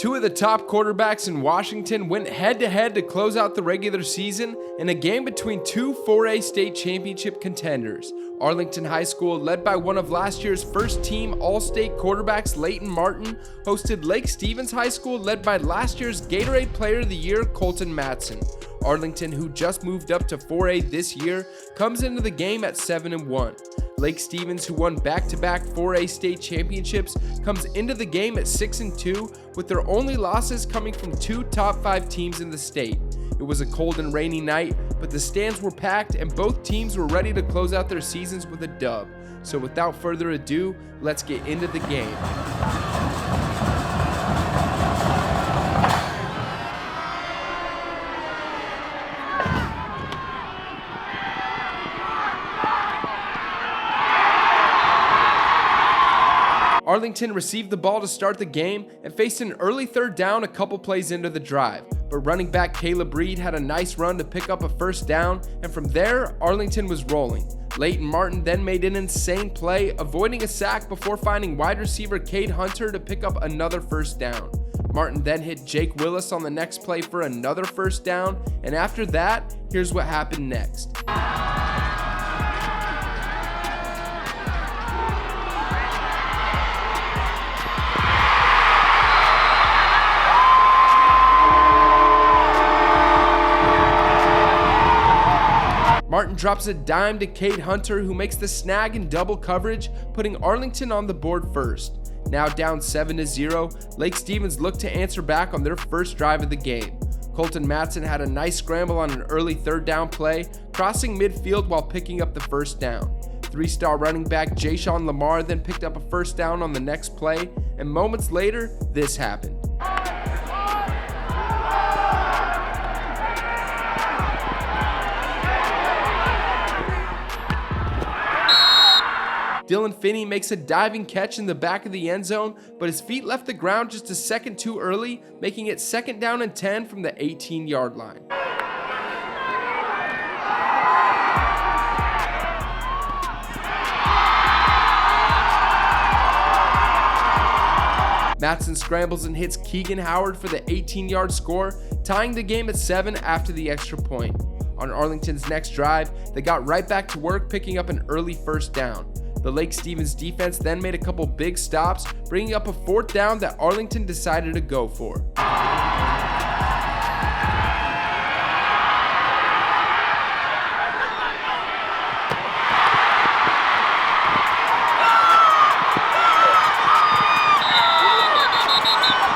Two of the top quarterbacks in Washington went head-to-head to close out the regular season in a game between two 4A state championship contenders. Arlington High School, led by one of last year's first-team All-State quarterbacks Leighton Martin, hosted Lake Stevens High School, led by last year's Gatorade Player of the Year Colton Matson. Arlington, who just moved up to 4A this year, comes into the game at 7-1. Lake Stevens, who won back-to-back 4A state championships, comes into the game at 6-2, with their only losses coming from two top 5 teams in the state. It was a cold and rainy night, but the stands were packed and both teams were ready to close out their seasons with a dub. So without further ado, let's get into the game. Arlington received the ball to start the game and faced an early third down a couple plays into the drive, but running back Caleb Reed had a nice run to pick up a first down, and from there, Arlington was rolling. Leighton Martin then made an insane play, avoiding a sack before finding wide receiver Cade Hunter to pick up another first down. Martin then hit Jake Willis on the next play for another first down, and after that, here's what happened next. Martin drops a dime to Cade Hunter, who makes the snag in double coverage, putting Arlington on the board first. Now down 7-0, Lake Stevens looked to answer back on their first drive of the game. Colton Matson had a nice scramble on an early third down play, crossing midfield while picking up the first down. 3-star running back Jashawn Lamar then picked up a first down on the next play, and moments later, this happened. Dylan Finney makes a diving catch in the back of the end zone, but his feet left the ground just a second too early, making it 2nd down and 10 from the 18-yard line. Matson scrambles and hits Keegan Howard for the 18-yard score, tying the game at 7 after the extra point. On Arlington's next drive, they got right back to work, picking up an early first down. The Lake Stevens defense then made a couple big stops, bringing up a 4th down that Arlington decided to go for.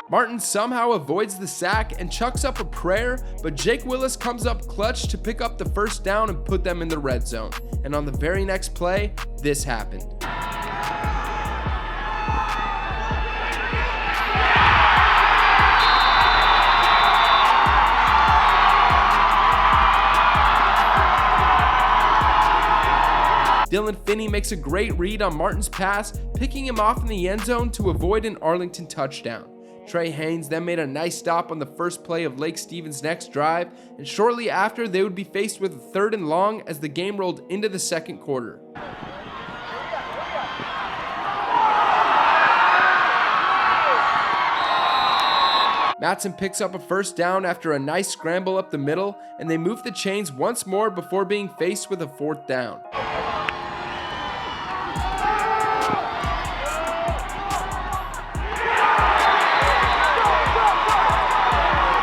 Martin somehow avoids the sack and chucks up a prayer, but Jake Willis comes up clutch to pick up the first down and put them in the red zone. And on the very next play, this happened. Dylan Finney makes a great read on Martin's pass, picking him off in the end zone to avoid an Arlington touchdown. Trey Haynes then made a nice stop on the first play of Lake Stevens' next drive, and shortly after, they would be faced with a 3rd and long as the game rolled into the second quarter. Matson picks up a first down after a nice scramble up the middle, and they move the chains once more before being faced with a 4th down.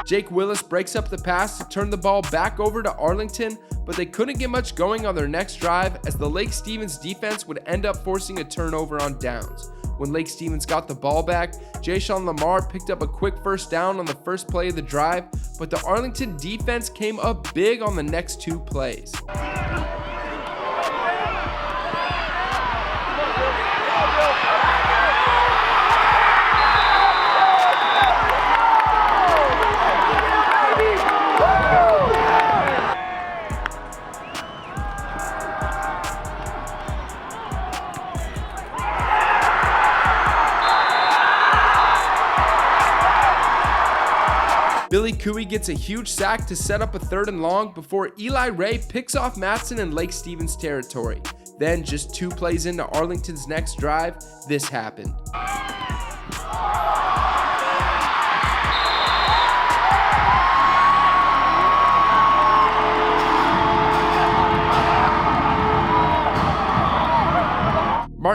Jake Willis breaks up the pass to turn the ball back over to Arlington, but they couldn't get much going on their next drive as the Lake Stevens defense would end up forcing a turnover on downs. When Lake Stevens got the ball back, Jashawn Lamar picked up a quick first down on the first play of the drive, but the Arlington defense came up big on the next 2 plays. Billy Cooey gets a huge sack to set up a 3rd and long before Eli Ray picks off Matson in Lake Stevens territory. Then, just 2 plays into Arlington's next drive, this happened.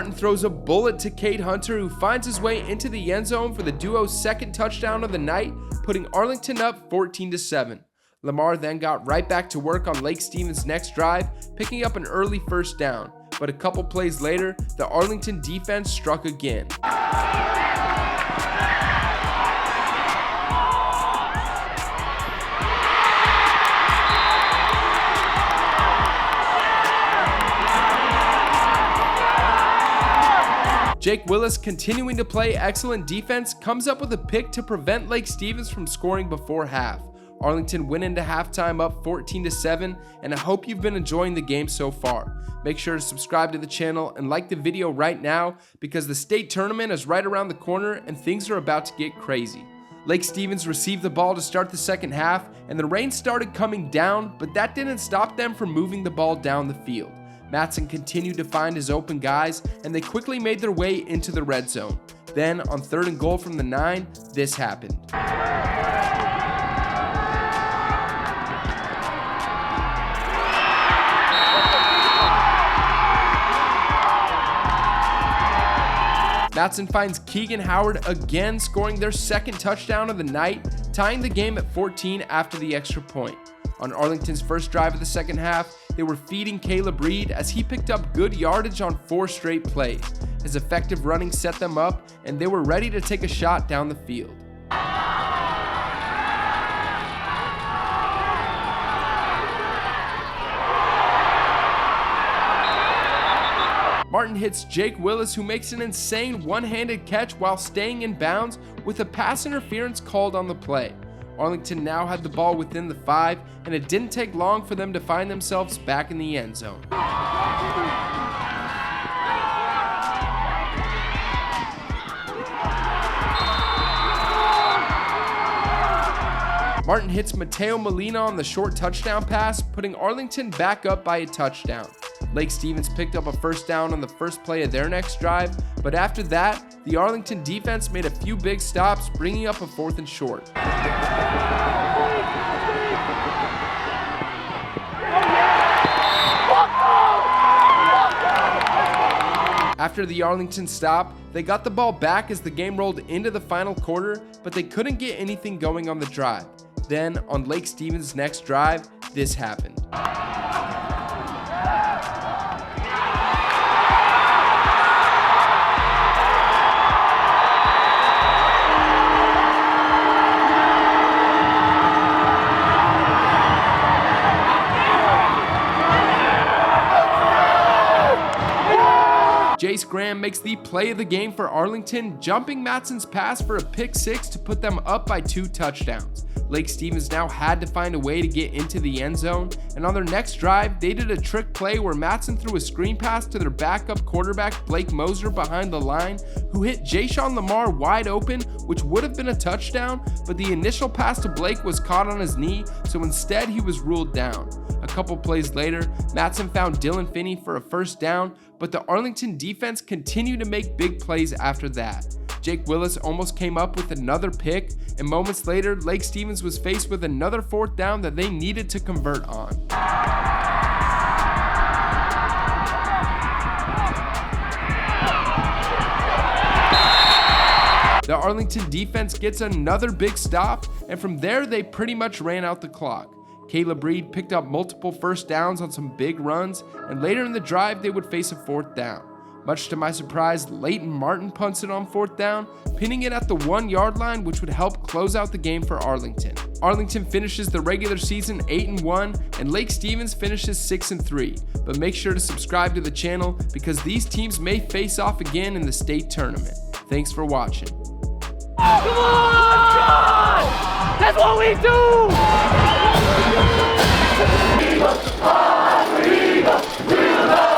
Martin throws a bullet to Cade Hunter, who finds his way into the end zone for the duo's second touchdown of the night, putting Arlington up 14-7. Lamar then got right back to work on Lake Stevens' next drive, picking up an early first down. But a couple plays later, the Arlington defense struck again. Jake Willis, continuing to play excellent defense, comes up with a pick to prevent Lake Stevens from scoring before half. Arlington went into halftime up 14-7, and I hope you've been enjoying the game so far. Make sure to subscribe to the channel and like the video right now, because the state tournament is right around the corner and things are about to get crazy. Lake Stevens received the ball to start the second half, and the rain started coming down, but that didn't stop them from moving the ball down the field. Matson continued to find his open guys, and they quickly made their way into the red zone. Then, on 3rd and goal from the 9, this happened. Matson finds Keegan Howard again, scoring their second touchdown of the night, tying the game at 14 after the extra point. On Arlington's first drive of the second half, they were feeding Caleb Reed as he picked up good yardage on 4 straight plays. His effective running set them up, and they were ready to take a shot down the field. Martin hits Jake Willis, who makes an insane one-handed catch while staying in bounds with a pass interference called on the play. Arlington now had the ball within the 5, and it didn't take long for them to find themselves back in the end zone. Martin hits Mateo Molina on the short touchdown pass, putting Arlington back up by a touchdown. Lake Stevens picked up a first down on the first play of their next drive, but after that, the Arlington defense made a few big stops, bringing up a 4th and short. After the Arlington stop, they got the ball back as the game rolled into the final quarter, but they couldn't get anything going on the drive. Then, on Lake Stevens' next drive, this happened. Jace Graham makes the play of the game for Arlington, jumping Matson's pass for a pick 6 to put them up by 2 touchdowns. Lake Stevens now had to find a way to get into the end zone, and on their next drive, they did a trick play where Matson threw a screen pass to their backup quarterback Blake Moser behind the line, who hit Jashawn Lamar wide open, which would have been a touchdown, but the initial pass to Blake was caught on his knee, so instead he was ruled down. A couple plays later, Matson found Dylan Finney for a first down, but the Arlington defense continued to make big plays after that. Jake Willis almost came up with another pick, and moments later, Lake Stevens was faced with another 4th down that they needed to convert on. The Arlington defense gets another big stop, and from there, they pretty much ran out the clock. Caleb Reed picked up multiple first downs on some big runs, and later in the drive, they would face a 4th down. Much to my surprise, Leighton Martin punts it on 4th down, pinning it at the 1-yard line, which would help close out the game for Arlington. Arlington finishes the regular season 8-1, and Lake Stevens finishes 6-3. But make sure to subscribe to the channel, because these teams may face off again in the state tournament. Thanks for watching. Come on! That's what we do! We